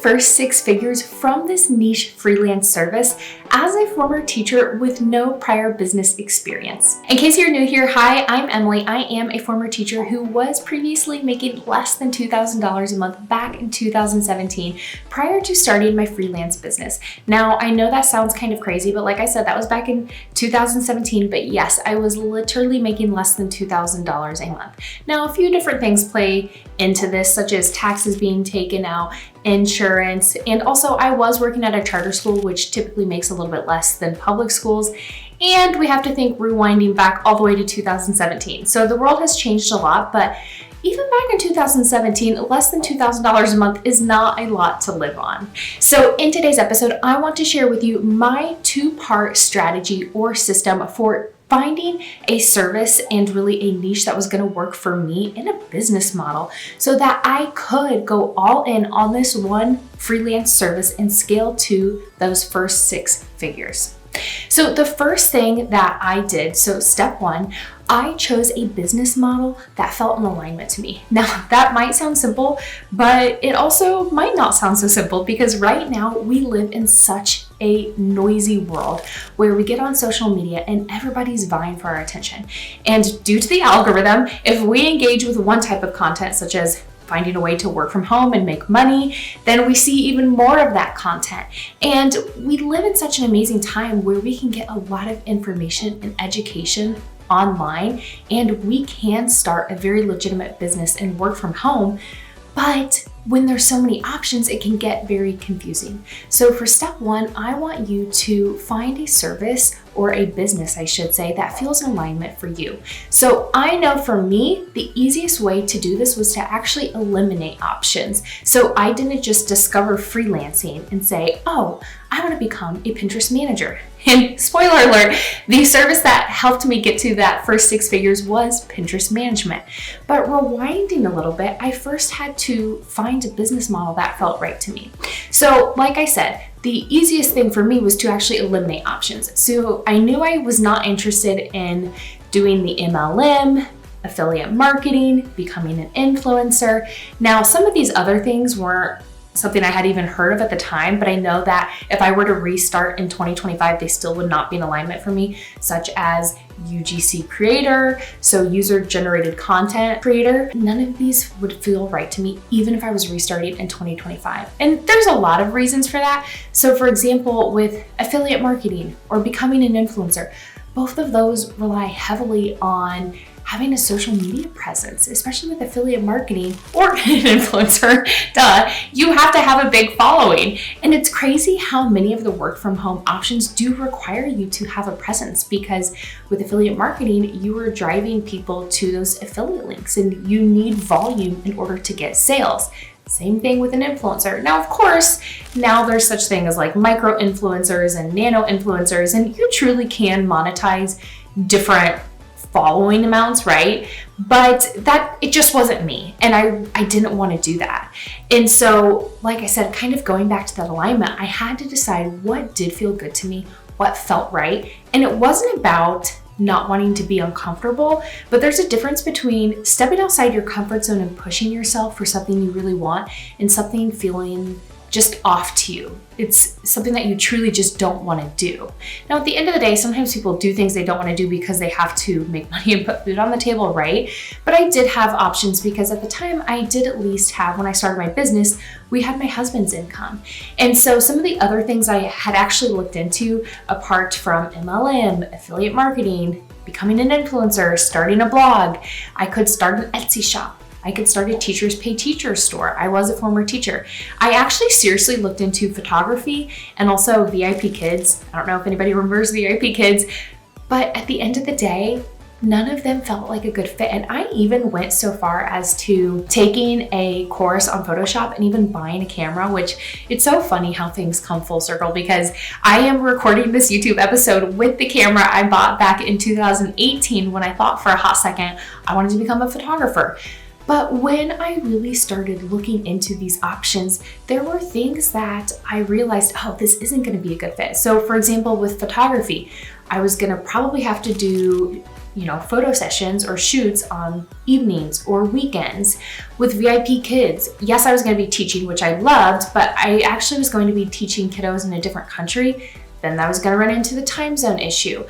first six figures from this niche freelance service as a former teacher with no prior business experience. In case you're new here, hi, I'm Emily. I am a former teacher who was previously making less than $2,000 a month back in 2017 prior to starting my freelance business. Now, I know that sounds kind of crazy, but like I said, that was back in 2017, but yes, I was literally making less than $2,000 a month. Now, a few different things play into this, such as taxes being taken out, insurance, and also I was working at a charter school, which typically makes a little bit less than public schools. And we have to think rewinding back all the way to 2017. So the world has changed a lot, but even back in 2017, less than $2,000 a month is not a lot to live on. So in today's episode, I want to share with you my two-part strategy or system for finding a service and really a niche that was going to work for me in a business model so that I could go all in on this one freelance service and scale to those first six figures. So the first thing that I did, so step one, I chose a business model that felt in alignment to me. Now, that might sound simple, but it also might not sound so simple because right now we live in such a noisy world where we get on social media and everybody's vying for our attention. And due to the algorithm, if we engage with one type of content, such as finding a way to work from home and make money, then we see even more of that content. And we live in such an amazing time where we can get a lot of information and education online, and we can start a very legitimate business and work from home. But when there's so many options, it can get very confusing. So for step one, I want you to find a service or a business, I should say, that feels in alignment for you. So I know for me, the easiest way to do this was to actually eliminate options. So I didn't just discover freelancing and say, oh, I want to become a Pinterest manager. And spoiler alert, the service that helped me get to that first six figures was Pinterest management. But rewinding a little bit, I first had to find a business model that felt right to me. So like I said, the easiest thing for me was to actually eliminate options. So I knew I was not interested in doing the MLM, affiliate marketing, becoming an influencer. Now, some of these other things weren't something I had even heard of at the time, but I know that if I were to restart in 2025, they still would not be in alignment for me, such as UGC creator, so user-generated content creator. None of these would feel right to me, even if I was restarting in 2025. And there's a lot of reasons for that. So for example, with affiliate marketing or becoming an influencer, both of those rely heavily on having a social media presence, especially with affiliate marketing or an influencer, you have to have a big following. And it's crazy how many of the work from home options do require you to have a presence, because with affiliate marketing, you are driving people to those affiliate links and you need volume in order to get sales. Same thing with an influencer. Now, of course, now there's such thing as like micro influencers and nano influencers, and you truly can monetize different following amounts, right? But that, it just wasn't me. And I didn't want to do that. And so, like I said, kind of going back to that alignment, I had to decide what did feel good to me, what felt right. And it wasn't about not wanting to be uncomfortable, but there's a difference between stepping outside your comfort zone and pushing yourself for something you really want and something feeling just off to you. It's something that you truly just don't want to do. Now, at the end of the day, sometimes people do things they don't want to do because they have to make money and put food on the table, right? But I did have options because at the time I did at least have, when I started my business, we had my husband's income. And so some of the other things I had actually looked into, apart from MLM, affiliate marketing, becoming an influencer, starting a blog, I could start an Etsy shop. I could start a teachers pay teachers store. I was a former teacher. I actually seriously looked into photography and also VIP Kids. I don't know if anybody remembers VIP Kids, but at the end of the day, none of them felt like a good fit. And I even went so far as to taking a course on Photoshop and even buying a camera, which it's so funny how things come full circle, because I am recording this YouTube episode with the camera I bought back in 2018 when I thought for a hot second I wanted to become a photographer. But when I really started looking into these options, there were things that I realized, oh, this isn't going to be a good fit. So for example, with photography, I was going to probably have to do photo sessions or shoots on evenings or weekends with VIP kids. Yes, I was going to be teaching, which I loved, but I actually was going to be teaching kiddos in a different country. Then I was going to run into the time zone issue.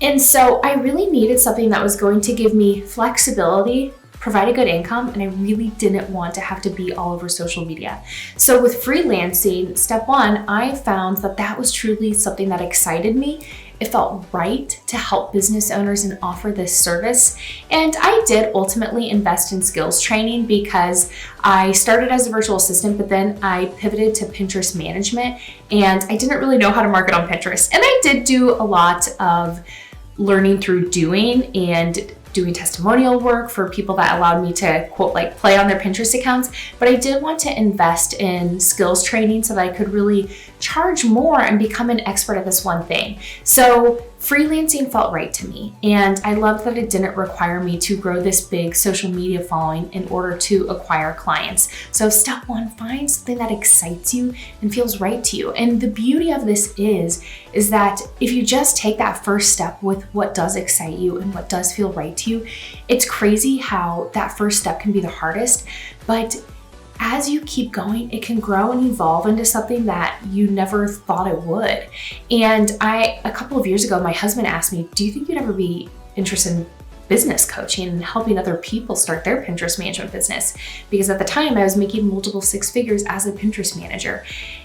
And so I really needed something that was going to give me flexibility, provide a good income, and I really didn't want to have to be all over social media. So with freelancing, step one, I found that that was truly something that excited me. It felt right to help business owners and offer this service. And I did ultimately invest in skills training because I started as a virtual assistant, but then I pivoted to Pinterest management, and I didn't really know how to market on Pinterest. And I did do a lot of learning through doing and doing testimonial work for people that allowed me to, quote, like play on their Pinterest accounts. But I did want to invest in skills training so that I could really charge more and become an expert at this one thing. So freelancing felt right to me. And I loved that it didn't require me to grow this big social media following in order to acquire clients. So step one, find something that excites you and feels right to you. And the beauty of this is that if you just take that first step with what does excite you and what does feel right to you, it's crazy how that first step can be the hardest, but as you keep going, it can grow and evolve into something that you never thought it would. And a couple of years ago, my husband asked me, do you think you'd ever be interested in business coaching and helping other people start their Pinterest management business? Because at the time I was making multiple six figures as a Pinterest manager.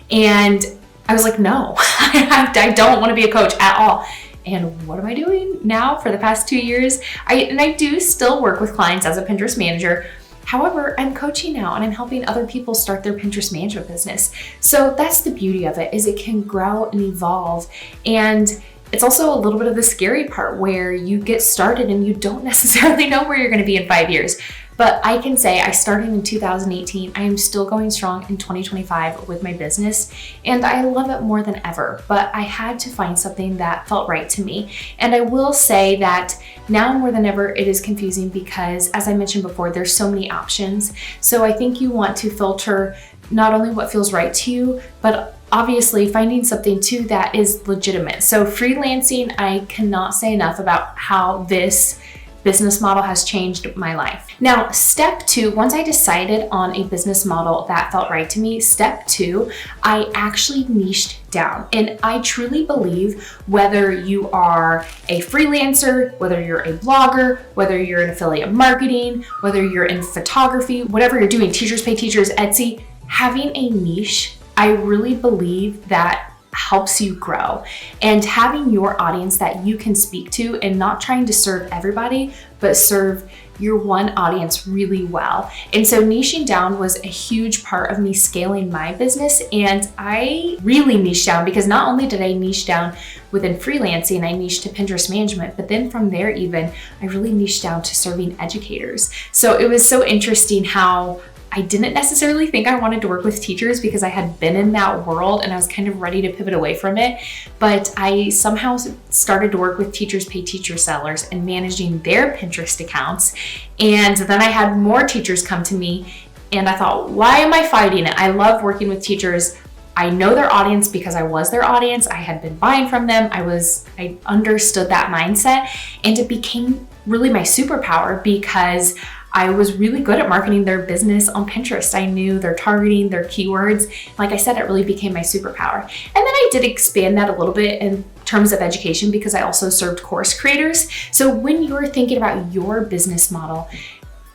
And I was like, no, I don't want to be a coach at all. And what am I doing now for the past 2 years? I do still work with clients as a Pinterest manager. However, I'm coaching now and I'm helping other people start their Pinterest management business. So that's the beauty of it, is it can grow and evolve. And it's also a little bit of the scary part where you get started and you don't necessarily know where you're going to be in 5 years. But I can say I started in 2018. I am still going strong in 2025 with my business, and I love it more than ever. But I had to find something that felt right to me. And I will say that now more than ever, it is confusing because, as I mentioned before, there's so many options. So I think you want to filter not only what feels right to you, but obviously finding something too that is legitimate. So freelancing, I cannot say enough about how this business model has changed my life. Now, step two, once I decided on a business model that felt right to me, step two, I actually niched down. And I truly believe whether you are a freelancer, whether you're a blogger, whether you're in affiliate marketing, whether you're in photography, whatever you're doing, teachers pay teachers, Etsy, having a niche, I really believe that helps you grow, and having your audience that you can speak to and not trying to serve everybody, but serve your one audience really well. And so niching down was a huge part of me scaling my business. And I really niched down because not only did I niche down within freelancing, I niched to Pinterest management, but then from there even, I really niched down to serving educators. So it was so interesting how I didn't necessarily think I wanted to work with teachers because I had been in that world and I was kind of ready to pivot away from it. But I somehow started to work with teachers pay teacher sellers and managing their Pinterest accounts. And then I had more teachers come to me and I thought, why am I fighting it? I love working with teachers. I know their audience because I was their audience. I had been buying from them. I understood that mindset, and it became really my superpower because I was really good at marketing their business on Pinterest. I knew their targeting, their keywords. Like I said, it really became my superpower. And then I did expand that a little bit in terms of education because I also served course creators. So when you're thinking about your business model,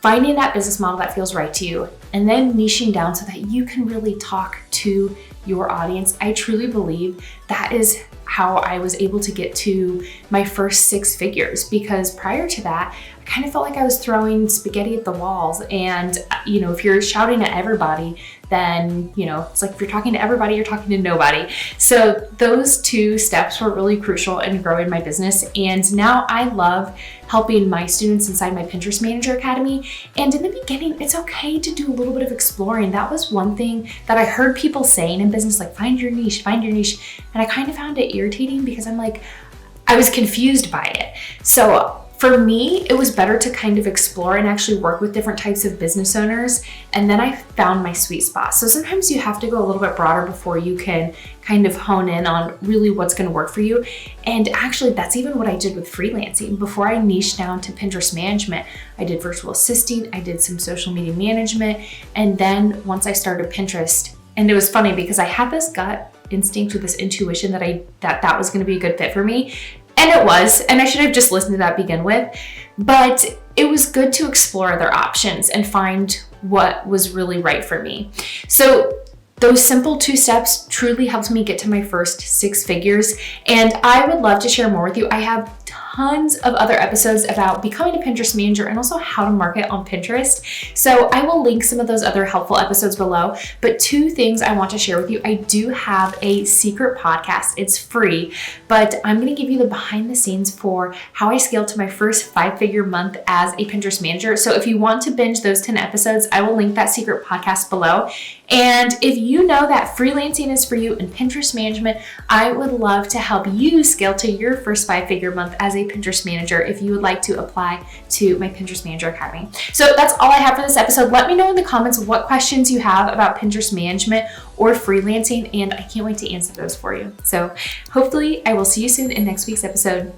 finding that business model that feels right to you, and then niching down so that you can really talk to your audience, I truly believe that is how I was able to get to my first six figures, because prior to that, I kind of felt like I was throwing spaghetti at the walls. And, if you're shouting at everybody, then, it's like if you're talking to everybody, you're talking to nobody. So those two steps were really crucial in growing my business. And now I love helping my students inside my Pinterest Manager Academy. And in the beginning, it's okay to do a little bit of exploring. That was one thing that I heard people saying in business, like find your niche. And I kind of found it irritating because I was confused by it. So For me, it was better to kind of explore and actually work with different types of business owners. And then I found my sweet spot. So sometimes you have to go a little bit broader before you can kind of hone in on really what's going to work for you. And actually, that's even what I did with freelancing. Before I niched down to Pinterest management, I did virtual assisting, I did some social media management. And then once I started Pinterest, and it was funny because I had this gut instinct with this intuition that was going to be a good fit for me. And it was, and I should have just listened to that to begin with, but it was good to explore other options and find what was really right for me. So those simple 2 steps truly helped me get to my first 6 figures, and I would love to share more with you. I have tons of other episodes about becoming a Pinterest manager and also how to market on Pinterest. So I will link some of those other helpful episodes below. But 2 things I want to share with you. I do have a secret podcast. It's free, but I'm going to give you the behind the scenes for how I scaled to my first 5-figure month as a Pinterest manager. So if you want to binge those 10 episodes, I will link that secret podcast below. And if you know that freelancing is for you and Pinterest management, I would love to help you scale to your first 5-figure month as a Pinterest manager if you would like to apply to my Pinterest Manager Academy. So that's all I have for this episode. Let me know in the comments what questions you have about Pinterest management or freelancing, and I can't wait to answer those for you. So hopefully I will see you soon in next week's episode.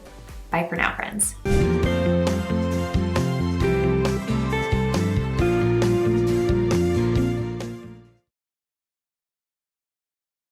Bye for now, friends.